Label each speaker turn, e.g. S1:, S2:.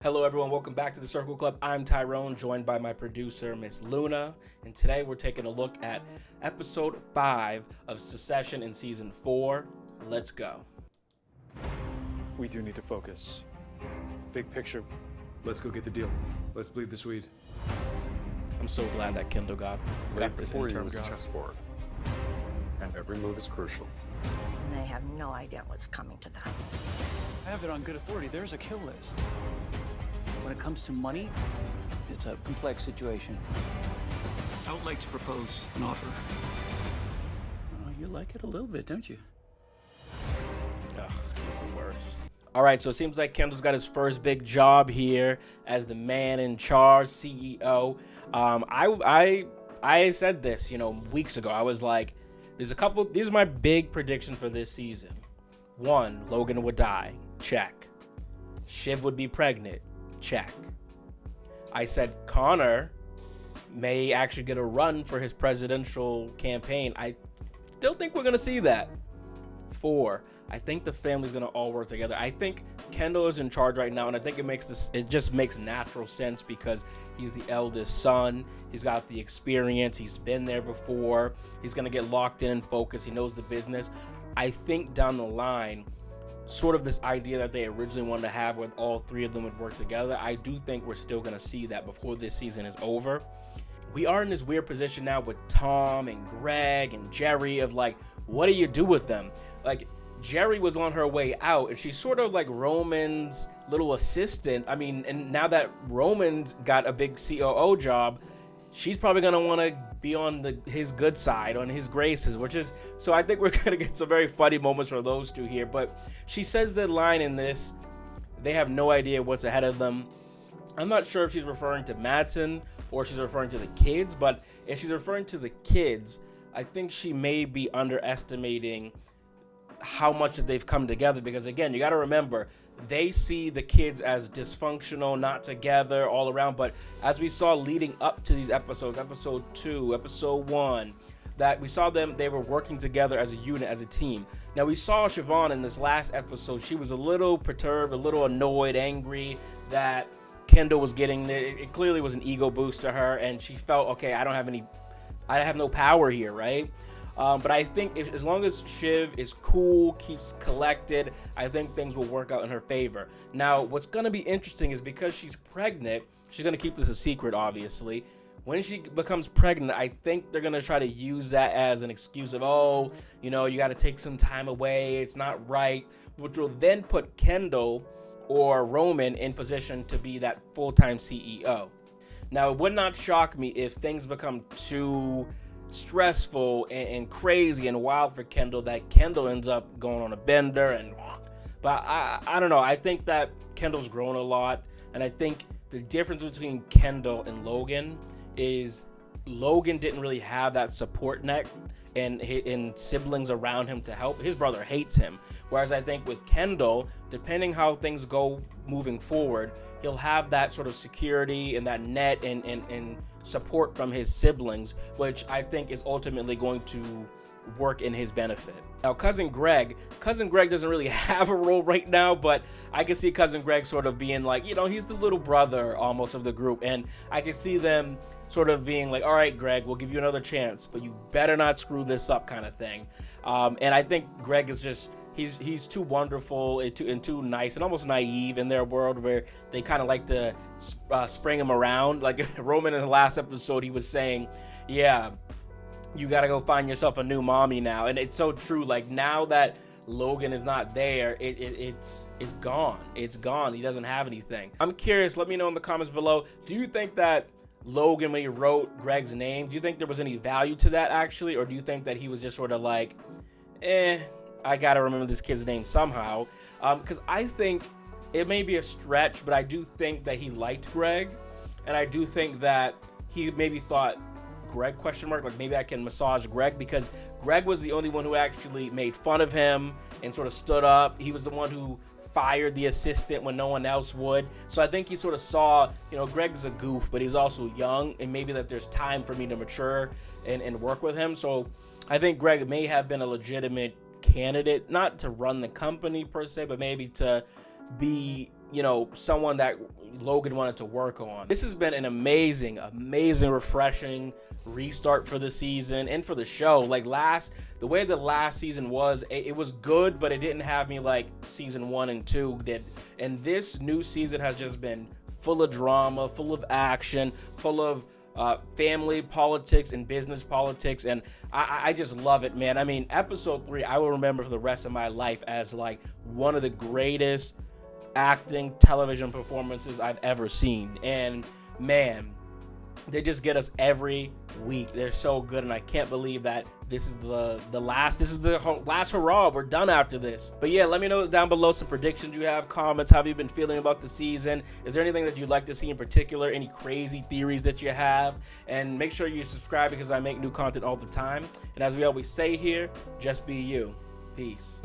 S1: Hello everyone, welcome back to the Circle Club. I'm Tyrone, joined by my producer, Miss Luna, and today we're taking a look at episode 5 of Secession in season 4. Let's go.
S2: We do need to focus. Big picture.
S3: Let's go get the deal. Let's bleed the Swede.
S1: I'm so glad that Kendall got
S4: Right
S1: this
S4: before you
S1: interim
S4: is a
S1: job.
S4: chessboard, and every move is crucial.
S5: And they have no idea what's coming to them.
S6: I have it on good authority. There's a kill list. When it comes to money, it's a complex situation. I would like to propose an offer. Oh, you like it a little bit, don't you?
S1: Ugh, this is the worst. All right, so it seems like Kendall's got his first big job here as the man in charge, CEO. I said this, weeks ago. I was like, these are my big predictions for this season. 1, Logan would die. Check. Shiv would be pregnant. Check. I said Connor may actually get a run for his presidential campaign. I still think we're going to see that. 4, I think the family's going to all work together. I think Kendall is in charge right now, and I think it just makes natural sense because he's the eldest son. He's got the experience. He's been there before. He's going to get locked in and focused. He knows the business. I think down the line, sort of this idea that they originally wanted to have where all three of them would work together, I do think we're still going to see that before this season is over. We are in this weird position now with Tom and Greg and Gerri of like, what do you do with them? Like, Gerri was on her way out and she's sort of like Roman's little assistant. I mean, and now that Roman's got a big COO job, she's probably going to want to be on his good side, on his graces, so I think we're going to get some very funny moments for those two here. But she says the line in this, they have no idea what's ahead of them. I'm not sure if she's referring to Mattson or she's referring to the kids, but if she's referring to the kids, I think she may be underestimating how much that they've come together, because again, you got to remember, they see the kids as dysfunctional, not together, all around. But as we saw leading up to these episodes, episode 2, episode 1, that we saw they were working together as a unit, as a team. Now we saw Siobhan in this last episode. She was a little perturbed, a little annoyed, angry that Kendall was getting there. It clearly was an ego boost to her, and she felt, okay, I have no power here, right? But I think as long as Shiv is cool, keeps collected, I think things will work out in her favor. Now, what's going to be interesting is because she's pregnant, she's going to keep this a secret, obviously. When she becomes pregnant, I think they're going to try to use that as an excuse of, you got to take some time away, it's not right, which will then put Kendall or Roman in position to be that full-time CEO. Now, it would not shock me if things become too stressful and crazy and wild for Kendall, that Kendall ends up going on a bender. But I don't know. I think that Kendall's grown a lot, and I think the difference between Kendall and Logan is Logan didn't really have that support net and siblings around him to help. His brother hates him, whereas I think with Kendall, depending how things go moving forward, he'll have that sort of security and that net and support from his siblings, which I think is ultimately going to work in his benefit. Now, Cousin Greg doesn't really have a role right now, but I can see Cousin Greg sort of being like, he's the little brother almost of the group, and I can see them sort of being like, all right, Greg, we'll give you another chance, but you better not screw this up, kind of thing. And I think Greg is just, he's too wonderful and too nice and almost naive in their world, where they kind of like to spring him around. Like Roman in the last episode, he was saying, yeah, you got to go find yourself a new mommy now. And it's so true. Like, now that Logan is not there, it's gone. It's gone. He doesn't have anything. I'm curious. Let me know in the comments below. Do you think that Logan, when he wrote Greg's name, do you think there was any value to that actually? Or do you think that he was just sort of like, I got to remember this kid's name somehow? Because I think it may be a stretch, but I do think that he liked Greg. And I do think that he maybe thought, Greg, like maybe I can massage Greg, because Greg was the only one who actually made fun of him and sort of stood up. He was the one who fired the assistant when no one else would. So I think he sort of saw, Greg's a goof, but he's also young, and maybe that there's time for me to mature and work with him. So I think Greg may have been a legitimate candidate, not to run the company per se, but maybe to be you know, someone that Logan wanted to work on. This has been an amazing, refreshing restart for the season and for the show. Like the way the last season was, it was good, but it didn't have me like season 1 and 2 did. And this new season has just been full of drama, full of action, full of family politics and business politics, and I just love it, man. I mean, episode 3 I will remember for the rest of my life as like one of the greatest acting television performances I've ever seen. And man, they just get us every week. They're so good, and I can't believe that this is the last hurrah. We're done after this. But yeah, let me know down below some predictions you have, comments. How have you been feeling about the season? Is there anything that you'd like to see in particular? Any crazy theories that you have? And make sure you subscribe, because I make new content all the time. And as we always say here, just be you. Peace.